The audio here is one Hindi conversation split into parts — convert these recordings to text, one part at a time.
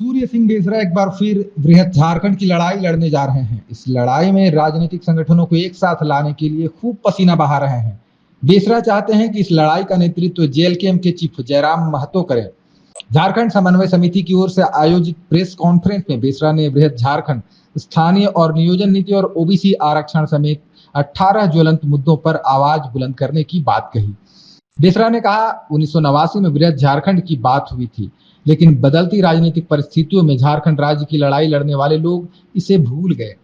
सूर्य सिंह बेसरा एक बार फिर बृहत झारखंड की लड़ाई लड़ने जा रहे हैं। इस लड़ाई में राजनीतिक संगठनों को एक साथ लाने के लिए खूब पसीना बहा रहे हैं। बेसरा चाहते हैं कि इस लड़ाई का नेतृत्व जेएलकेएम के चीफ जयराम महतो करें। झारखंड समन्वय समिति की ओर से आयोजित प्रेस कॉन्फ्रेंस में बेसरा ने बृहत झारखंड, स्थानीय और नियोजन नीति और ओबीसी आरक्षण समेत 18 ज्वलंत मुद्दों पर आवाज बुलंद करने की बात कही। बेसरा ने कहा, 1989 में बृहत झारखंड की बात हुई थी, लेकिन बदलती राजनीतिक परिस्थितियों में झारखंड राज्य की लड़ाई लड़ने वाले लोग इसे भूल गए।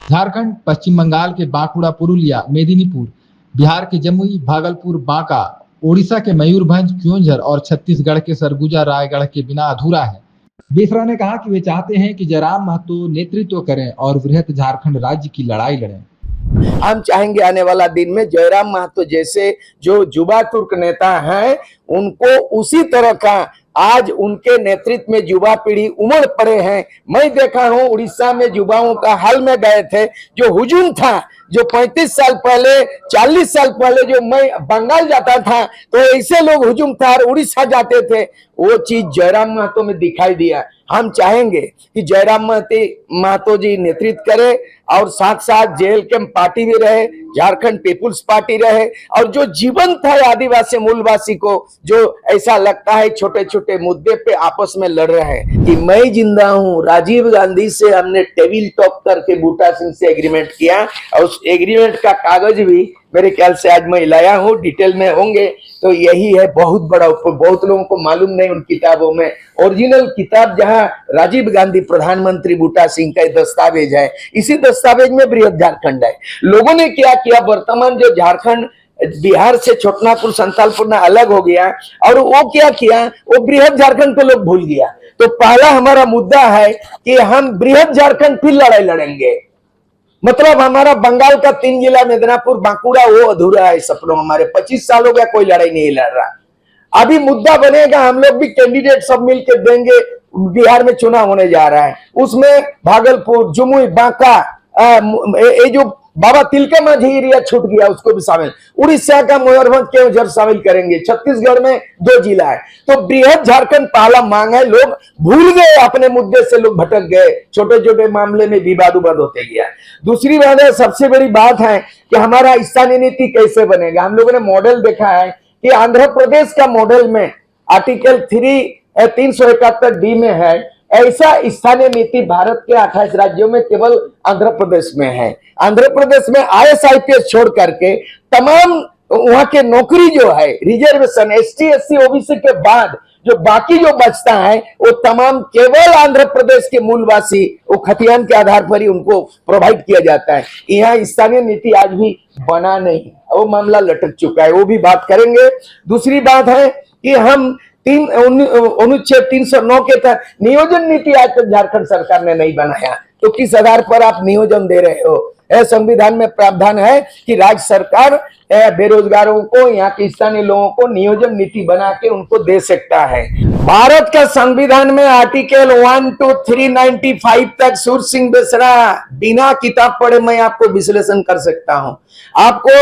झारखंड पश्चिम बंगाल के बांकुड़ा, पुरुलिया, मेदिनीपुर, बिहार के जमुई, भागलपुर, बांका, ओडिशा के मयूरभंज, क्योंझर और छत्तीसगढ़ के सरगुजा, रायगढ़ के बिना अधूरा है। बेसरा ने कहा कि वे चाहते हैं कि जयराम महतो नेतृत्व करें और बृहत झारखंड राज्य की लड़ाई लड़ें। हम चाहेंगे आने वाला दिन में जयराम महतो जैसे जो युवा तुर्क नेता हैं उनको उसी तरह का आज उनके नेतृत्व में युवा पीढ़ी उमड़ पड़े हैं। मैं देखा हूं उड़ीसा में युवाओं का हाल में गए थे, जो हुजूम था, जो 35 साल पहले 40 साल पहले जो मैं बंगाल जाता था तो ऐसे लोग हुजूम था और उड़ीसा जाते थे, वो चीज जयराम महतो में दिखाई दिया। हम चाहेंगे कि जयराम महतो जी नेतृत्व करे और साथ साथ जेएलकेएम पार्टी भी रहे, झारखंड पीपुल्स पार्टी रहे और जो जीवंत है आदिवासी मूलवासी को जो ऐसा लगता है छोटे छोटे मुद्दे पे आपस में लड़ रहे हैं कि मैं जिंदा हूं। राजीव गांधी से हमने टेबल टॉक करके बूटा सिंह से एग्रीमेंट किया और उस एग्रीमेंट का कागज भी मेरे ख्याल से आज मैं लाया हूं, डिटेल में होंगे। तो यही है बहुत बड़ा, बहुत लोगों को मालूम नहीं उन किताबों में ओरिजिनल किताब जहां राजीव गांधी प्रधानमंत्री बूटा सिंह का दस्तावेज है, इसी दस्तावेज में बृहत झारखंड है। लोगों ने क्या किया, वर्तमान जो झारखंड बिहार से छोटनापुर संतालपुर ना अलग हो गया और वो क्या किया, वो बृहत झारखंड को लोग भूल गया। तो पहला हमारा मुद्दा है कि हम बृहत झारखंड फिर लड़ाई लड़ेंगे। मतलब हमारा बंगाल का 3 जिला मिदनापुर बांकुड़ा वो अधूरा है सपनों हमारे। 25 साल हो गया कोई लड़ाई नहीं लड़ रहा। अभी मुद्दा बनेगा, हम लोग भी कैंडिडेट सब मिलकर देंगे। बिहार में चुनाव होने जा रहा है, उसमें भागलपुर, जमुई, बांका, ये जो बाबा तिलका मांझी एरिया छूट गया उसको भी शामिल, उड़ीसा का मयूरभंज केवंझर शामिल करेंगे, छत्तीसगढ़ में 2 जिला है। तो बृहत झारखंड पहला मांग है। लोग भूल गए अपने मुद्दे से, लोग भटक गए, छोटे छोटे मामले में विवाद होते गया। दूसरी बात है, सबसे बड़ी बात है कि हमारा स्थानीय नीति कैसे बनेगा। हम लोगों ने मॉडल देखा है कि आंध्र प्रदेश का मॉडल में आर्टिकल 371D में है, ऐसा स्थानीय नीति भारत के 28 राज्यों में केवल आंध्र प्रदेश में है। आंध्र प्रदेश में IAS छोड़ करके तमाम वहां के नौकरी जो है रिजर्वेशन ST SC OBC के बाद जो बाकी जो बचता है वो तमाम केवल आंध्र प्रदेश के मूलवासी वो खतियान के आधार पर ही उनको प्रोवाइड किया जाता है। यहाँ स्थानीय नीति आज भी बना नहीं, वो मामला लटक चुका है, वो भी बात करेंगे। दूसरी बात है कि हम अनुच्छेद 309 के तहत नियोजन नीति आज तक झारखंड सरकार ने नहीं बनाया, तो किस आधार पर आप नियोजन दे रहे हो। संविधान में प्रावधान है कि राज्य सरकार बेरोजगारों को, यहाँ के स्थानीय लोगों को नियोजन नीति बना के उनको दे सकता है। भारत का संविधान में आर्टिकल 1 to 395 तक सूर्य सिंह बेसरा बिना किताब पढ़े मैं आपको विश्लेषण कर सकता हूं। आपको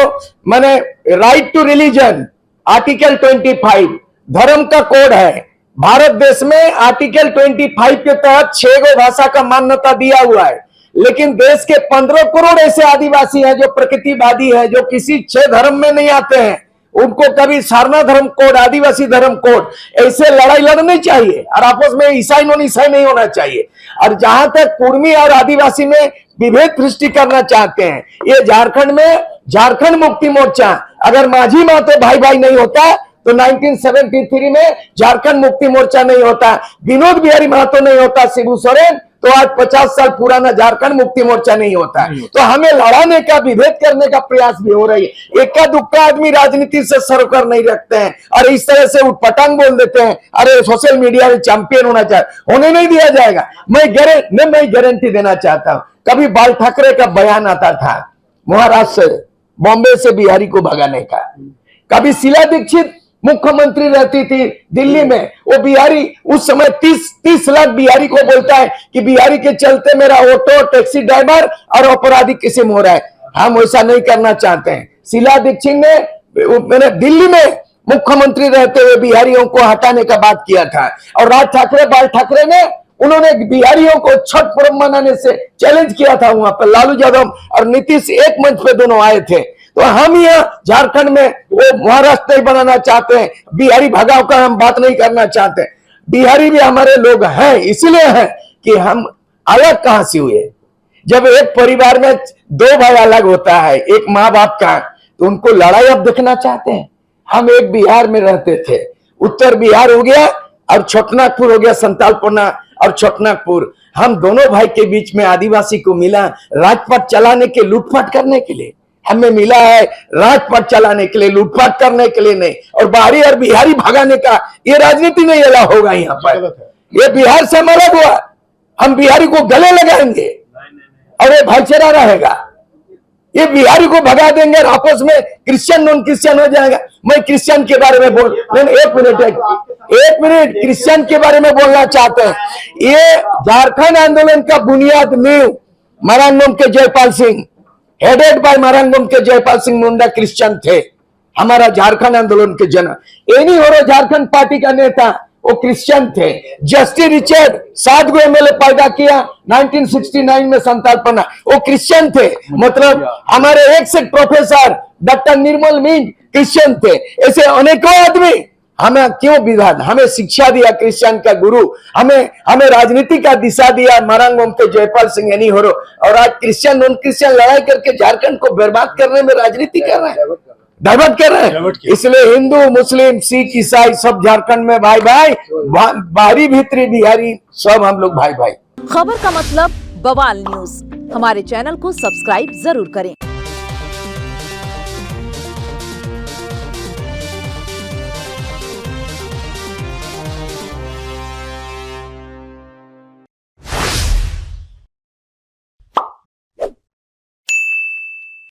मैंने राइट टू रिलीजन आर्टिकल 25 धर्म का कोड है। भारत देश में आर्टिकल 25 के तहत 6 गो भाषा का मान्यता दिया हुआ है, लेकिन देश के 15 करोड़ ऐसे आदिवासी हैं जो प्रकृतिवादी हैं, जो किसी 6 धर्म में नहीं आते हैं। उनको कभी सारना धर्म कोड, आदिवासी धर्म कोड, ऐसे लड़ाई लड़नी चाहिए और आपस में ईसाई नॉन ईसाई नहीं होना चाहिए। और जहां तक कुर्मी और आदिवासी में विभेद सृष्टि करना चाहते हैं, ये झारखंड में झारखंड मुक्ति मोर्चा अगर माझी महतो भाई भाई नहीं होता तो 1973 में झारखंड मुक्ति मोर्चा नहीं होता, विनोद बिहारी महतो नहीं होता, शिबू सोरेन, तो आज 50 साल पुराना झारखंड मुक्ति मोर्चा नहीं होता। तो हमें लड़ाने का, विभेद करने का प्रयास भी हो रही है। इक्का दुक्का आदमी राजनीति से सरोकार नहीं रखते हैं और इस तरह से उठपटांग बोल देते हैं, अरे सोशल मीडिया में चैंपियन होना चाहिए, होने नहीं दिया जाएगा। मैं गारंटी देना चाहता हूं। कभी बाल ठाकरे का बयान आता था महाराष्ट्र से, बॉम्बे से बिहारी को भगाने का, कभी शीला दीक्षित मुख्यमंत्री रहती थी दिल्ली में, वो बिहारी उस समय 30 लाख बिहारी को बोलता है कि बिहारी के चलते मेरा ऑटो, टैक्सी ड्राइवर और अपराधी किस्म हो रहा है। हम वैसा नहीं करना चाहते हैं। शीला दीक्षित ने मैंने दिल्ली में मुख्यमंत्री रहते हुए बिहारियों को हटाने का बात किया था और राज ठाकरे, बाल ठाकरे ने उन्होंने बिहारियों को छठ पर्व मनाने से चैलेंज किया था। वहां पर लालू यादव और नीतीश एक मंच पे दोनों आए थे। तो हम यहाँ झारखंड में वो महाराष्ट्र नहीं बनाना चाहते हैं, बिहारी भगाव का हम बात नहीं करना चाहते। बिहारी भी हमारे लोग हैं, इसलिए हैं कि हम अलग कहां से हुए। जब एक परिवार में दो भाई अलग होता है, एक माँ बाप का, तो उनको लड़ाई अब देखना चाहते हैं। हम एक बिहार में रहते थे, उत्तर बिहार हो गया और छोटनागपुर हो गया, संतालपना और छोटनागपुर। हम दोनों भाई के बीच में आदिवासी को मिला राजपाट चलाने के, लूटपाट करने के लिए। हमें मिला है राजपाट चलाने के लिए, लूटपाट करने के लिए नहीं। और बाहरी और बिहारी भगाने का ये राजनीति नहीं अलाउ होगा यहाँ पर। ये बिहार से हम अलग हुआ, हम बिहारी को गले लगाएंगे और ये भाईचारा रहेगा। ये बिहारी को भगा देंगे और आपस में क्रिश्चियन नॉन क्रिश्चियन हो जाएगा। मैं क्रिश्चियन के बारे में बोल, एक मिनट क्रिश्चियन के बारे में बोलना चाहते हैं। ये झारखंड आंदोलन का बुनियाद नींव मारांगम के जयपाल सिंह, हेडेड बाय मारांगम के जयपाल सिंह मुंडा क्रिश्चियन थे। हमारा झारखंड आंदोलन के जनक एनी होरो झारखंड पार्टी का नेता वो क्रिश्चियन थे। जस्टिस रिचर्ड 7 एमएलए पैदा किया 1969 में संतालपना, वो क्रिश्चियन थे। मतलब हमारे एक से प्रोफेसर डॉक्टर निर्मल मिंज क्रिश्चियन थे। ऐसे अनेकों आदमी हमें क्यों विधान, हमें शिक्षा दिया क्रिश्चियन का गुरु, हमें राजनीति का दिशा दिया मारांगम के जयपाल सिंह एनी होरो। और आज क्रिश्चियन नॉन क्रिश्चियन लड़ाई करके झारखंड को बर्बाद करने में राजनीति कर रहे हैं, डाइवर्ट कर रहे हैं। इसलिए हिंदू मुस्लिम सिख ईसाई सब झारखंड में भाई भाई, बाहरी भीतरी बिहारी सब हम लोग भाई भाई। खबर का मतलब बवाल न्यूज, हमारे चैनल को सब्सक्राइब जरूर करें।